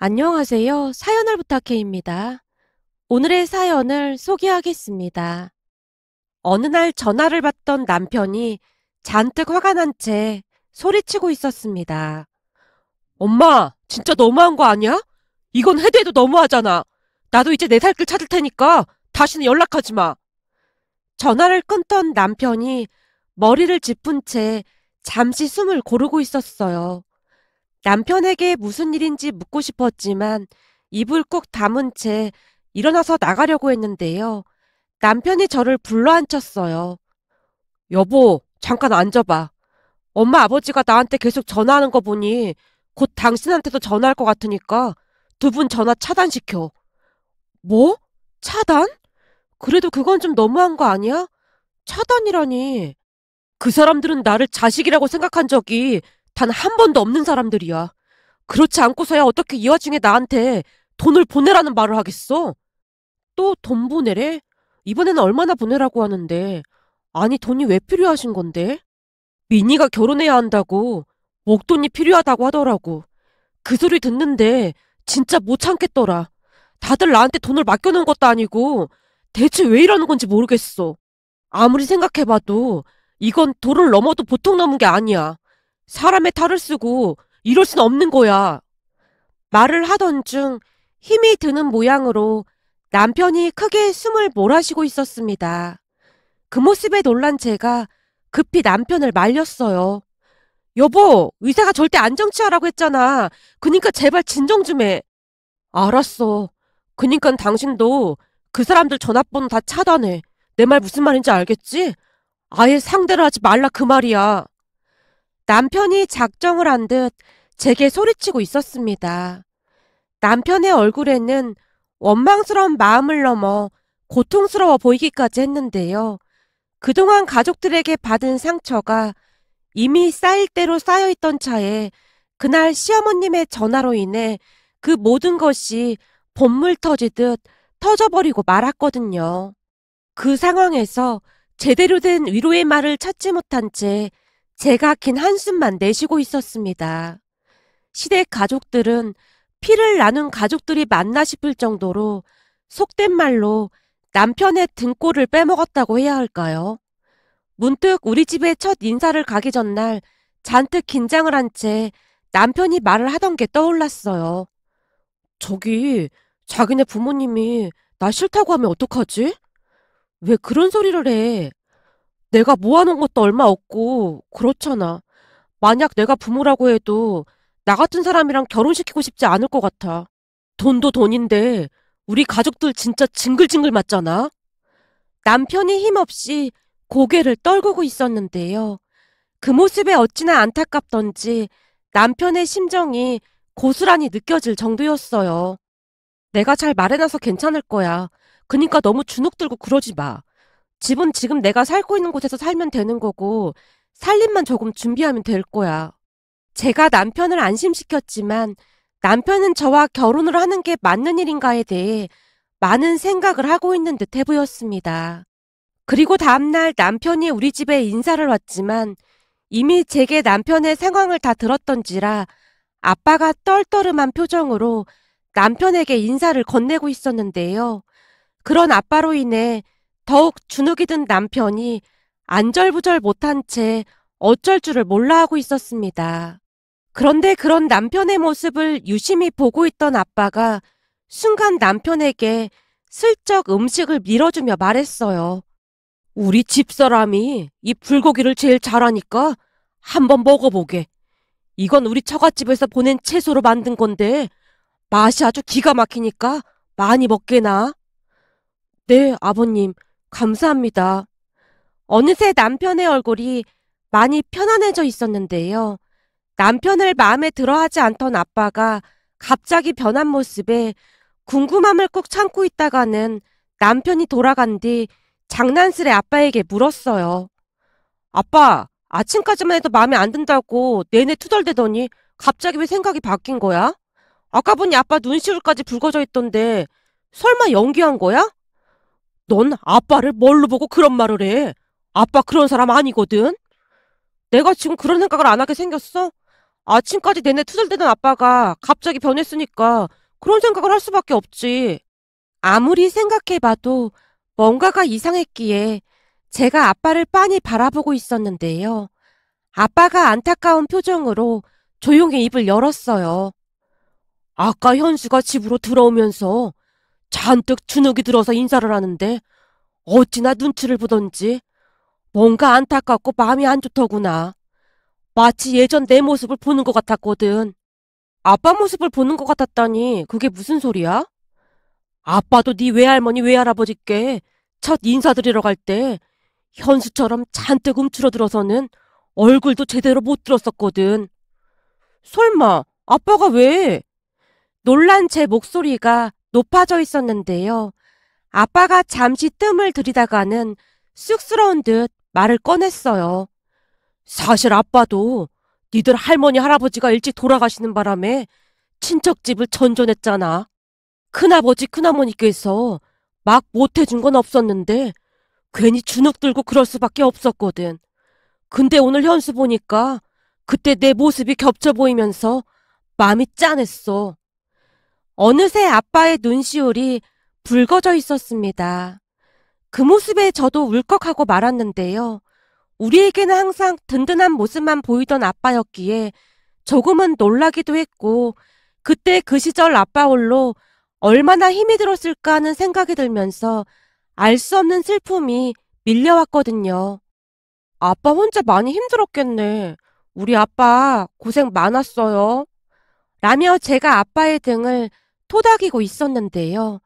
안녕하세요. 사연을 부탁해입니다. 오늘의 사연을 소개하겠습니다. 어느 날 전화를 받던 남편이 잔뜩 화가 난 채 소리치고 있었습니다. 엄마, 진짜 너무한 거 아니야? 이건 해도 해도 너무하잖아. 나도 이제 내 살 길 찾을 테니까 다시는 연락하지 마. 전화를 끊던 남편이 머리를 짚은 채 잠시 숨을 고르고 있었어요. 남편에게 무슨 일인지 묻고 싶었지만 입을 꾹 다문 채 일어나서 나가려고 했는데요. 남편이 저를 불러앉혔어요. 여보, 잠깐 앉아봐. 엄마 아버지가 나한테 계속 전화하는 거 보니 곧 당신한테도 전화할 것 같으니까 두 분 전화 차단시켜. 뭐? 차단? 그래도 그건 좀 너무한 거 아니야? 차단이라니. 그 사람들은 나를 자식이라고 생각한 적이 단 한 번도 없는 사람들이야. 그렇지 않고서야 어떻게 이 와중에 나한테 돈을 보내라는 말을 하겠어? 또 돈 보내래? 이번에는 얼마나 보내라고 하는데. 아니, 돈이 왜 필요하신 건데? 미니가 결혼해야 한다고 목돈이 필요하다고 하더라고. 그 소리 듣는데 진짜 못 참겠더라. 다들 나한테 돈을 맡겨놓은 것도 아니고 대체 왜 이러는 건지 모르겠어. 아무리 생각해봐도 이건 도를 넘어도 보통 넘은 게 아니야. 사람의 탈을 쓰고 이럴 순 없는 거야. 말을 하던 중 힘이 드는 모양으로 남편이 크게 숨을 몰아쉬고 있었습니다. 그 모습에 놀란 제가 급히 남편을 말렸어요. 여보, 의사가 절대 안 정치하라고 했잖아. 그니까 제발 진정 좀 해. 알았어. 그니까 당신도 그 사람들 전화번호 다 차단해. 내 말 무슨 말인지 알겠지? 아예 상대를 하지 말라 그 말이야. 남편이 작정을 한 듯 제게 소리치고 있었습니다. 남편의 얼굴에는 원망스러운 마음을 넘어 고통스러워 보이기까지 했는데요. 그동안 가족들에게 받은 상처가 이미 쌓일 대로 쌓여있던 차에 그날 시어머님의 전화로 인해 그 모든 것이 본물 터지듯 터져버리고 말았거든요. 그 상황에서 제대로 된 위로의 말을 찾지 못한 채 제가 긴 한숨만 내쉬고 있었습니다. 시댁 가족들은 피를 나눈 가족들이 맞나 싶을 정도로 속된 말로 남편의 등골을 빼먹었다고 해야 할까요? 문득 우리 집에 첫 인사를 가기 전날 잔뜩 긴장을 한 채 남편이 말을 하던 게 떠올랐어요. 저기, 자기네 부모님이 나 싫다고 하면 어떡하지? 왜 그런 소리를 해? 내가 모아놓은 것도 얼마 없고, 그렇잖아. 만약 내가 부모라고 해도 나 같은 사람이랑 결혼시키고 싶지 않을 것 같아. 돈도 돈인데 우리 가족들 진짜 징글징글 맞잖아. 남편이 힘없이 고개를 떨구고 있었는데요. 그 모습에 어찌나 안타깝던지 남편의 심정이 고스란히 느껴질 정도였어요. 내가 잘 말해놔서 괜찮을 거야. 그니까 너무 주눅 들고 그러지 마. 집은 지금 내가 살고 있는 곳에서 살면 되는 거고 살림만 조금 준비하면 될 거야. 제가 남편을 안심시켰지만 남편은 저와 결혼을 하는 게 맞는 일인가에 대해 많은 생각을 하고 있는 듯해 보였습니다. 그리고 다음날 남편이 우리 집에 인사를 왔지만 이미 제게 남편의 상황을 다 들었던지라 아빠가 떨떠름한 표정으로 남편에게 인사를 건네고 있었는데요. 그런 아빠로 인해 더욱 주눅이 든 남편이 안절부절 못한 채 어쩔 줄을 몰라 하고 있었습니다. 그런데 그런 남편의 모습을 유심히 보고 있던 아빠가 순간 남편에게 슬쩍 음식을 밀어주며 말했어요. 우리 집사람이 이 불고기를 제일 잘하니까 한번 먹어보게. 이건 우리 처갓집에서 보낸 채소로 만든 건데 맛이 아주 기가 막히니까 많이 먹게나. 네, 아버님, 감사합니다. 어느새 남편의 얼굴이 많이 편안해져 있었는데요. 남편을 마음에 들어하지 않던 아빠가 갑자기 변한 모습에 궁금함을 꾹 참고 있다가는 남편이 돌아간 뒤 장난스레 아빠에게 물었어요. 아빠, 아침까지만 해도 마음에 안 든다고 내내 투덜대더니 갑자기 왜 생각이 바뀐 거야? 아까 보니 아빠 눈시울까지 붉어져 있던데 설마 연기한 거야? 넌 아빠를 뭘로 보고 그런 말을 해? 아빠 그런 사람 아니거든? 내가 지금 그런 생각을 안 하게 생겼어? 아침까지 내내 투덜대던 아빠가 갑자기 변했으니까 그런 생각을 할 수밖에 없지. 아무리 생각해봐도 뭔가가 이상했기에 제가 아빠를 빤히 바라보고 있었는데요. 아빠가 안타까운 표정으로 조용히 입을 열었어요. 아까 현수가 집으로 들어오면서 잔뜩 주눅이 들어서 인사를 하는데 어찌나 눈치를 보던지 뭔가 안타깝고 마음이 안 좋더구나. 마치 예전 내 모습을 보는 것 같았거든. 아빠 모습을 보는 것 같았다니 그게 무슨 소리야? 아빠도 네 외할머니 외할아버지께 첫 인사드리러 갈 때 현수처럼 잔뜩 움츠러들어서는 얼굴도 제대로 못 들었었거든. 설마 아빠가 왜? 놀란 제 목소리가 높아져 있었는데요. 아빠가 잠시 뜸을 들이다가는 쑥스러운 듯 말을 꺼냈어요. 사실 아빠도 니들 할머니 할아버지가 일찍 돌아가시는 바람에 친척집을 전전했잖아. 큰아버지 큰어머니께서 막 못해준 건 없었는데 괜히 주눅 들고 그럴 수밖에 없었거든. 근데 오늘 현수 보니까 그때 내 모습이 겹쳐 보이면서 마음이 짠했어. 어느새 아빠의 눈시울이 붉어져 있었습니다. 그 모습에 저도 울컥하고 말았는데요. 우리에게는 항상 든든한 모습만 보이던 아빠였기에 조금은 놀라기도 했고 그때 그 시절 아빠 홀로 얼마나 힘이 들었을까 하는 생각이 들면서 알 수 없는 슬픔이 밀려왔거든요. 아빠 혼자 많이 힘들었겠네. 우리 아빠 고생 많았어요. 라며 제가 아빠의 등을 토닥이고 있었는데요.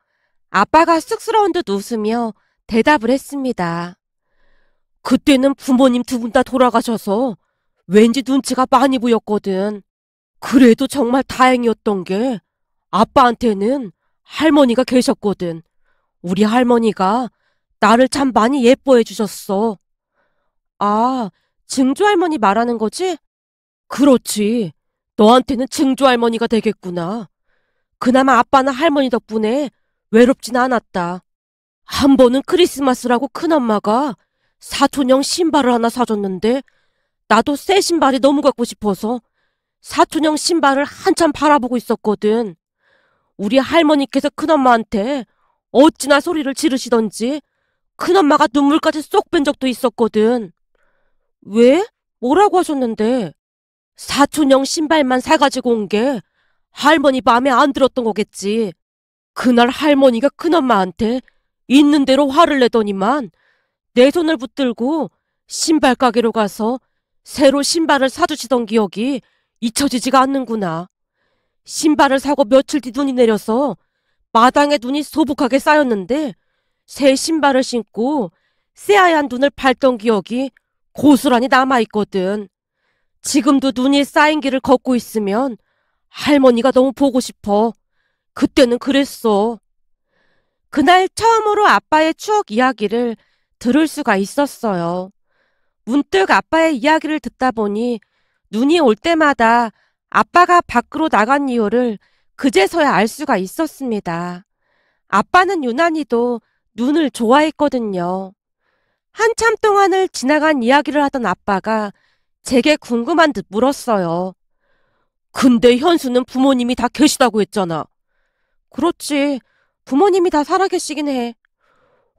아빠가 쑥스러운 듯 웃으며 대답을 했습니다. 그때는 부모님 두 분 다 돌아가셔서 왠지 눈치가 많이 보였거든. 그래도 정말 다행이었던 게 아빠한테는 할머니가 계셨거든. 우리 할머니가 나를 참 많이 예뻐해 주셨어. 아, 증조 할머니 말하는 거지? 그렇지. 너한테는 증조 할머니가 되겠구나. 그나마 아빠나 할머니 덕분에 외롭진 않았다. 한 번은 크리스마스라고 큰엄마가 사촌형 신발을 하나 사줬는데 나도 새 신발이 너무 갖고 싶어서 사촌형 신발을 한참 바라보고 있었거든. 우리 할머니께서 큰엄마한테 어찌나 소리를 지르시던지 큰엄마가 눈물까지 쏙 뺀 적도 있었거든. 왜? 뭐라고 하셨는데? 사촌형 신발만 사가지고 온 게 할머니 마음에 안 들었던 거겠지. 그날 할머니가 큰엄마한테 있는 대로 화를 내더니만 내 손을 붙들고 신발 가게로 가서 새로 신발을 사주시던 기억이 잊혀지지가 않는구나. 신발을 사고 며칠 뒤 눈이 내려서 마당에 눈이 소복하게 쌓였는데 새 신발을 신고 새하얀 눈을 밟던 기억이 고스란히 남아있거든. 지금도 눈이 쌓인 길을 걷고 있으면 할머니가 너무 보고 싶어. 그때는 그랬어. 그날 처음으로 아빠의 추억 이야기를 들을 수가 있었어요. 문득 아빠의 이야기를 듣다 보니 눈이 올 때마다 아빠가 밖으로 나간 이유를 그제서야 알 수가 있었습니다. 아빠는 유난히도 눈을 좋아했거든요. 한참 동안을 지나간 이야기를 하던 아빠가 제게 궁금한 듯 물었어요. 근데 현수는 부모님이 다 계시다고 했잖아. 그렇지. 부모님이 다 살아계시긴 해.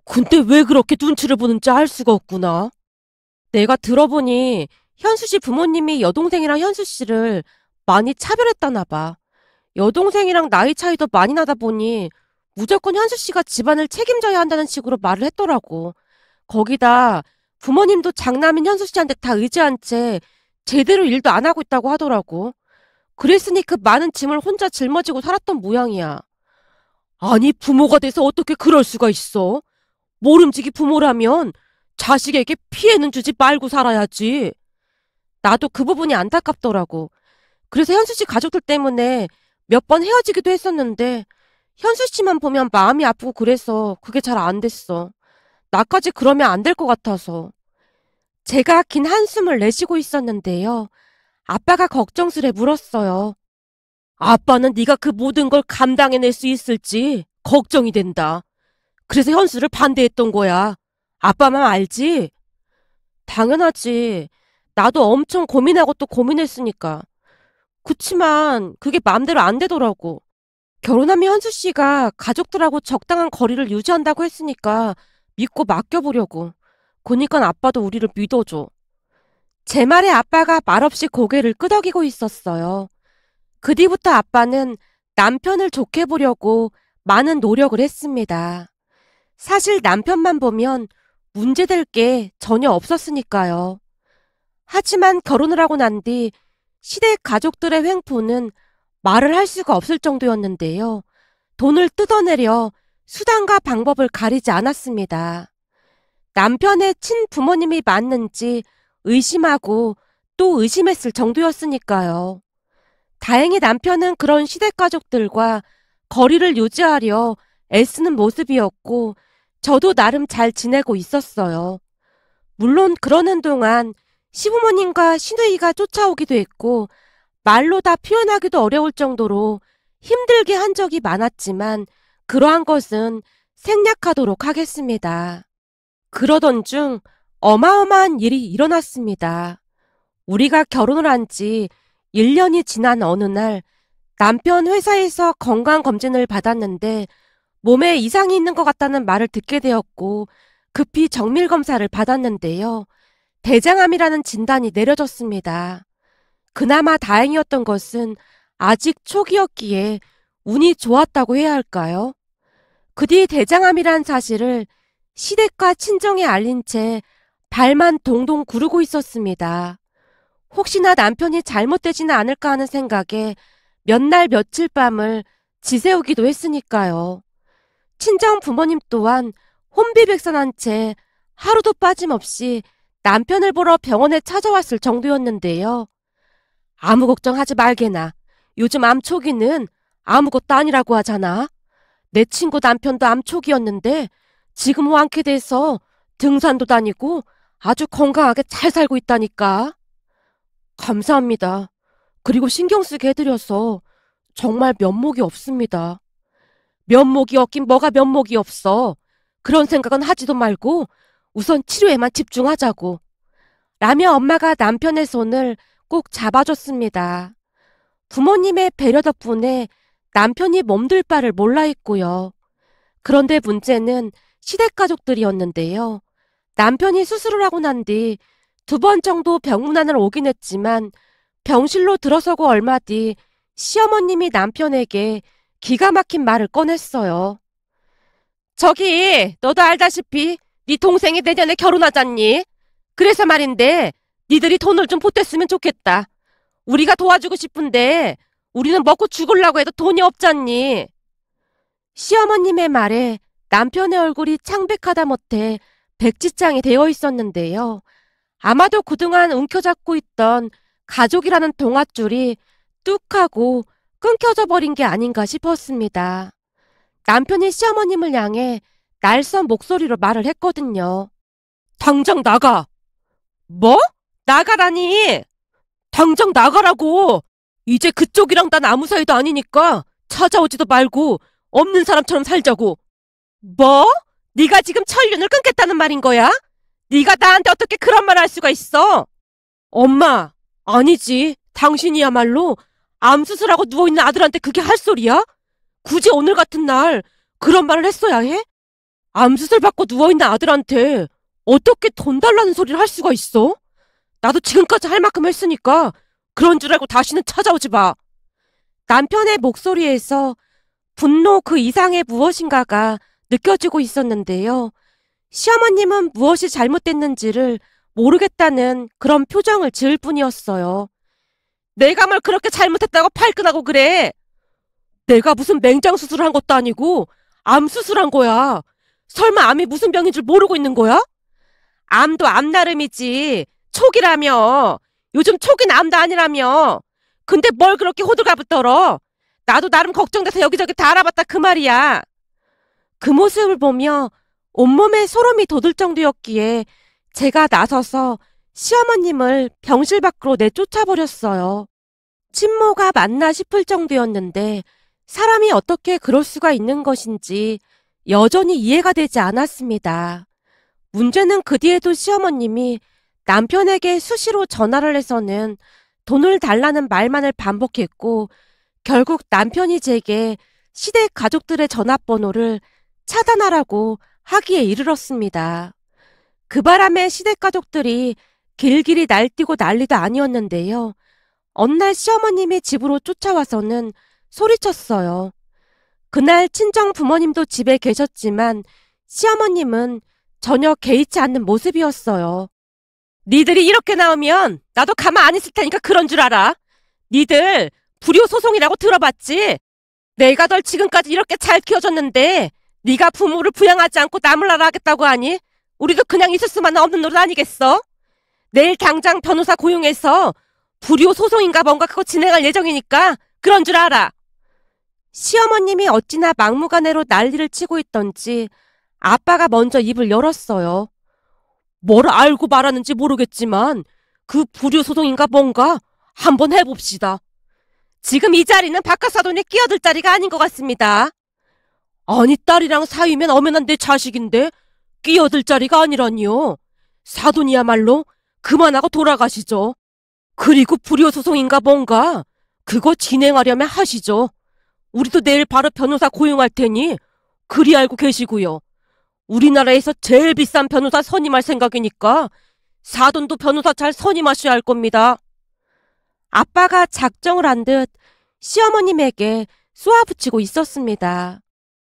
근데 왜 그렇게 눈치를 보는지 알 수가 없구나. 내가 들어보니 현수 씨 부모님이 여동생이랑 현수 씨를 많이 차별했다나 봐. 여동생이랑 나이 차이도 많이 나다 보니 무조건 현수 씨가 집안을 책임져야 한다는 식으로 말을 했더라고. 거기다 부모님도 장남인 현수 씨한테 다 의지한 채 제대로 일도 안 하고 있다고 하더라고. 그랬으니 그 많은 짐을 혼자 짊어지고 살았던 모양이야. 아니 부모가 돼서 어떻게 그럴 수가 있어? 모름지기 부모라면 자식에게 피해는 주지 말고 살아야지. 나도 그 부분이 안타깝더라고. 그래서 현수 씨 가족들 때문에 몇 번 헤어지기도 했었는데 현수 씨만 보면 마음이 아프고 그래서 그게 잘 안 됐어. 나까지 그러면 안 될 것 같아서. 제가 긴 한숨을 내쉬고 있었는데요. 아빠가 걱정스레 물었어요. 아빠는 네가 그 모든 걸 감당해낼 수 있을지 걱정이 된다. 그래서 현수를 반대했던 거야. 아빠만 알지? 당연하지. 나도 엄청 고민하고 또 고민했으니까. 그치만 그게 마음대로 안 되더라고. 결혼하면 현수 씨가 가족들하고 적당한 거리를 유지한다고 했으니까 믿고 맡겨보려고. 그니까 아빠도 우리를 믿어줘. 제 말에 아빠가 말없이 고개를 끄덕이고 있었어요. 그 뒤부터 아빠는 남편을 좋게 보려고 많은 노력을 했습니다. 사실 남편만 보면 문제될 게 전혀 없었으니까요. 하지만 결혼을 하고 난 뒤 시댁 가족들의 횡포는 말을 할 수가 없을 정도였는데요. 돈을 뜯어내려 수단과 방법을 가리지 않았습니다. 남편의 친부모님이 맞는지 의심하고 또 의심했을 정도였으니까요. 다행히 남편은 그런 시댁 가족들과 거리를 유지하려 애쓰는 모습이었고 저도 나름 잘 지내고 있었어요. 물론 그러는 동안 시부모님과 시누이가 쫓아오기도 했고 말로 다 표현하기도 어려울 정도로 힘들게 한 적이 많았지만 그러한 것은 생략하도록 하겠습니다. 그러던 중 어마어마한 일이 일어났습니다. 우리가 결혼을 한 지 1년이 지난 어느 날 남편 회사에서 건강검진을 받았는데 몸에 이상이 있는 것 같다는 말을 듣게 되었고 급히 정밀검사를 받았는데요. 대장암이라는 진단이 내려졌습니다. 그나마 다행이었던 것은 아직 초기였기에 운이 좋았다고 해야 할까요? 그 뒤 대장암이란 사실을 시댁과 친정에 알린 채 발만 동동 구르고 있었습니다. 혹시나 남편이 잘못되지는 않을까 하는 생각에 몇 날 며칠 밤을 지새우기도 했으니까요. 친정 부모님 또한 혼비백산한 채 하루도 빠짐없이 남편을 보러 병원에 찾아왔을 정도였는데요. 아무 걱정하지 말게나. 요즘 암 초기는 아무것도 아니라고 하잖아. 내 친구 남편도 암 초기였는데 지금 완쾌 돼서 등산도 다니고 아주 건강하게 잘 살고 있다니까. 감사합니다. 그리고 신경 쓰게 해드려서 정말 면목이 없습니다. 면목이 없긴 뭐가 면목이 없어. 그런 생각은 하지도 말고 우선 치료에만 집중하자고. 라며 엄마가 남편의 손을 꼭 잡아줬습니다. 부모님의 배려 덕분에 남편이 몸둘 바를 몰라 했고요. 그런데 문제는 시댁 가족들이었는데요. 남편이 수술을 하고 난 뒤 2번 정도 병문안을 오긴 했지만 병실로 들어서고 얼마 뒤 시어머님이 남편에게 기가 막힌 말을 꺼냈어요. 저기 너도 알다시피 네 동생이 내년에 결혼하잖니. 그래서 말인데 니들이 돈을 좀 보탰으면 좋겠다. 우리가 도와주고 싶은데 우리는 먹고 죽으려고 해도 돈이 없잖니. 시어머님의 말에 남편의 얼굴이 창백하다 못해 백지장이 되어 있었는데요. 아마도 그동안 움켜잡고 있던 가족이라는 동아줄이 뚝 하고 끊겨져 버린 게 아닌가 싶었습니다. 남편이 시어머님을 향해 날선 목소리로 말을 했거든요. 당장 나가! 뭐? 나가라니! 당장 나가라고! 이제 그쪽이랑 난 아무 사이도 아니니까 찾아오지도 말고 없는 사람처럼 살자고. 뭐? 네가 지금 천륜을 끊겠다는 말인 거야? 네가 나한테 어떻게 그런 말 할 수가 있어? 엄마, 아니지. 당신이야말로 암 수술하고 누워있는 아들한테 그게 할 소리야? 굳이 오늘 같은 날 그런 말을 했어야 해? 암 수술 받고 누워있는 아들한테 어떻게 돈 달라는 소리를 할 수가 있어? 나도 지금까지 할 만큼 했으니까 그런 줄 알고 다시는 찾아오지 마. 남편의 목소리에서 분노 그 이상의 무엇인가가 느껴지고 있었는데요. 시어머님은 무엇이 잘못됐는지를 모르겠다는 그런 표정을 지을 뿐이었어요. 내가 뭘 그렇게 잘못했다고 팔끈하고 그래. 내가 무슨 맹장 수술을 한 것도 아니고 암 수술한 거야. 설마 암이 무슨 병인 줄 모르고 있는 거야? 암도 암 나름이지. 초기라며. 요즘 초기는 암도 아니라며. 근데 뭘 그렇게 호들갑을 떨어. 나도 나름 걱정돼서 여기저기 다 알아봤다 그 말이야. 그 모습을 보며 온몸에 소름이 돋을 정도였기에 제가 나서서 시어머님을 병실 밖으로 내쫓아버렸어요. 친모가 맞나 싶을 정도였는데 사람이 어떻게 그럴 수가 있는 것인지 여전히 이해가 되지 않았습니다. 문제는 그 뒤에도 시어머님이 남편에게 수시로 전화를 해서는 돈을 달라는 말만을 반복했고 결국 남편이 제게 시댁 가족들의 전화번호를 차단하라고 하기에 이르렀습니다. 그 바람에 시댁 가족들이 길길이 날뛰고 난리도 아니었는데요. 어느 날 시어머님이 집으로 쫓아와서는 소리쳤어요. 그날 친정 부모님도 집에 계셨지만 시어머님은 전혀 개의치 않는 모습이었어요. 니들이 이렇게 나오면 나도 가만 안 있을 테니까 그런 줄 알아. 니들 불효소송이라고 들어봤지? 내가 널 지금까지 이렇게 잘 키워줬는데 네가 부모를 부양하지 않고 남을 나라 하겠다고 하니 우리도 그냥 있을 수만 없는 노릇 아니겠어? 내일 당장 변호사 고용해서 불효소송인가 뭔가 그거 진행할 예정이니까 그런 줄 알아. 시어머님이 어찌나 막무가내로 난리를 치고 있던지 아빠가 먼저 입을 열었어요. 뭘 알고 말하는지 모르겠지만 그 불효소송인가 뭔가 한번 해봅시다. 지금 이 자리는 박하사돈이 끼어들 자리가 아닌 것 같습니다. 아니 딸이랑 사위면 엄연한 내 자식인데 끼어들 자리가 아니라니요. 사돈이야말로 그만하고 돌아가시죠. 그리고 불효소송인가 뭔가 그거 진행하려면 하시죠. 우리도 내일 바로 변호사 고용할 테니 그리 알고 계시고요. 우리나라에서 제일 비싼 변호사 선임할 생각이니까 사돈도 변호사 잘 선임하셔야 할 겁니다. 아빠가 작정을 한 듯 시어머님에게 쏘아붙이고 있었습니다.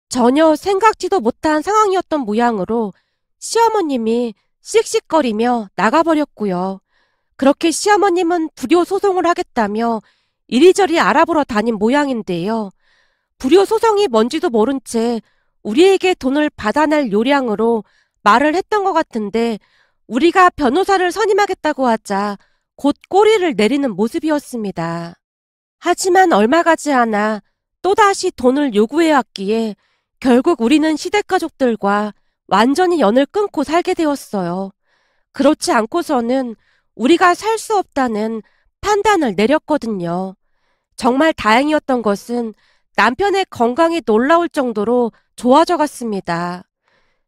전혀 생각지도 못한 상황이었던 모양으로 시어머님이 씩씩거리며 나가버렸고요. 그렇게 시어머님은 불효소송을 하겠다며 이리저리 알아보러 다닌 모양인데요. 불효소송이 뭔지도 모른 채 우리에게 돈을 받아낼 요량으로 말을 했던 것 같은데 우리가 변호사를 선임하겠다고 하자 곧 꼬리를 내리는 모습이었습니다. 하지만 얼마 가지 않아 또다시 돈을 요구해왔기에 결국 우리는 시댁가족들과 완전히 연을 끊고 살게 되었어요. 그렇지 않고서는 우리가 살 수 없다는 판단을 내렸거든요. 정말 다행이었던 것은 남편의 건강이 놀라울 정도로 좋아져 갔습니다.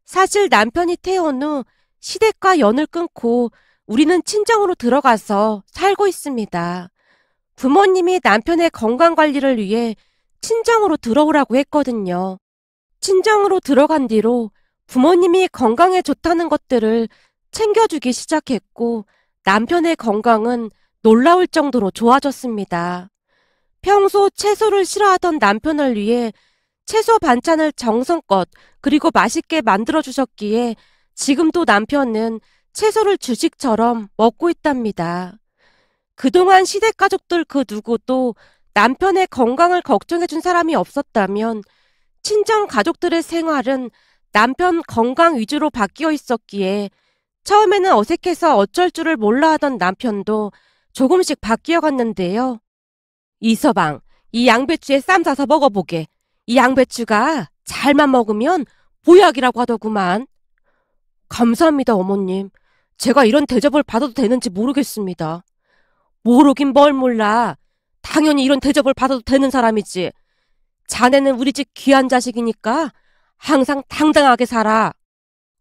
사실 남편이 퇴원 후 시댁과 연을 끊고 우리는 친정으로 들어가서 살고 있습니다. 부모님이 남편의 건강관리를 위해 친정으로 들어오라고 했거든요. 친정으로 들어간 뒤로 부모님이 건강에 좋다는 것들을 챙겨주기 시작했고 남편의 건강은 놀라울 정도로 좋아졌습니다. 평소 채소를 싫어하던 남편을 위해 채소 반찬을 정성껏 그리고 맛있게 만들어주셨기에 지금도 남편은 채소를 주식처럼 먹고 있답니다. 그동안 시댁가족들 그 누구도 남편의 건강을 걱정해준 사람이 없었다면 친정 가족들의 생활은 남편 건강 위주로 바뀌어 있었기에 처음에는 어색해서 어쩔 줄을 몰라 하던 남편도 조금씩 바뀌어 갔는데요. 이서방, 이 양배추에 쌈 싸서 먹어보게. 이 양배추가 잘만 먹으면 보약이라고 하더구만. 감사합니다, 어머님. 제가 이런 대접을 받아도 되는지 모르겠습니다. 모르긴 뭘 몰라. 당연히 이런 대접을 받아도 되는 사람이지. 자네는 우리 집 귀한 자식이니까 항상 당당하게 살아.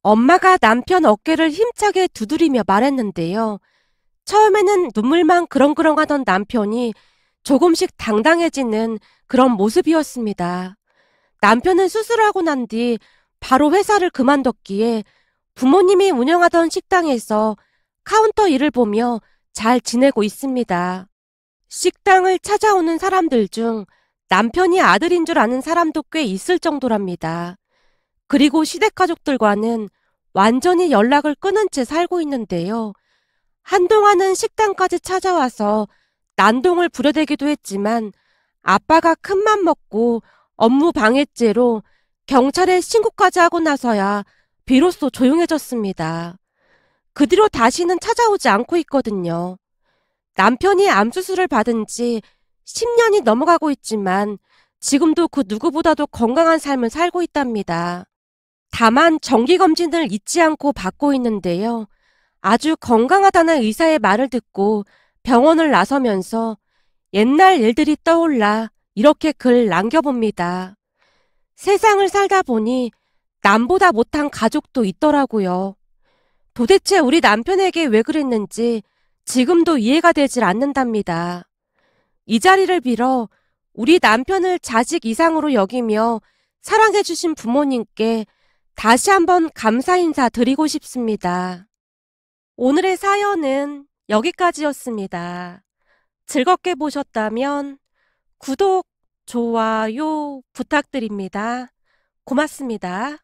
엄마가 남편 어깨를 힘차게 두드리며 말했는데요. 처음에는 눈물만 그렁그렁 하던 남편이 조금씩 당당해지는 그런 모습이었습니다. 남편은 수술하고 난 뒤 바로 회사를 그만뒀기에 부모님이 운영하던 식당에서 카운터 일을 보며 잘 지내고 있습니다. 식당을 찾아오는 사람들 중 남편이 아들인 줄 아는 사람도 꽤 있을 정도랍니다. 그리고 시댁가족들과는 완전히 연락을 끊은 채 살고 있는데요. 한동안은 식당까지 찾아와서 난동을 부려대기도 했지만 아빠가 큰맘 먹고 업무 방해죄로 경찰에 신고까지 하고 나서야 비로소 조용해졌습니다. 그 뒤로 다시는 찾아오지 않고 있거든요. 남편이 암수술을 받은 지 10년이 넘어가고 있지만 지금도 그 누구보다도 건강한 삶을 살고 있답니다. 다만 정기검진을 잊지 않고 받고 있는데요. 아주 건강하다는 의사의 말을 듣고 병원을 나서면서 옛날 일들이 떠올라 이렇게 글 남겨봅니다. 세상을 살다 보니 남보다 못한 가족도 있더라고요. 도대체 우리 남편에게 왜 그랬는지 지금도 이해가 되질 않는답니다. 이 자리를 빌어 우리 남편을 자식 이상으로 여기며 사랑해주신 부모님께 다시 한번 감사 인사 드리고 싶습니다. 오늘의 사연은 여기까지였습니다. 즐겁게 보셨다면 구독, 좋아요 부탁드립니다. 고맙습니다.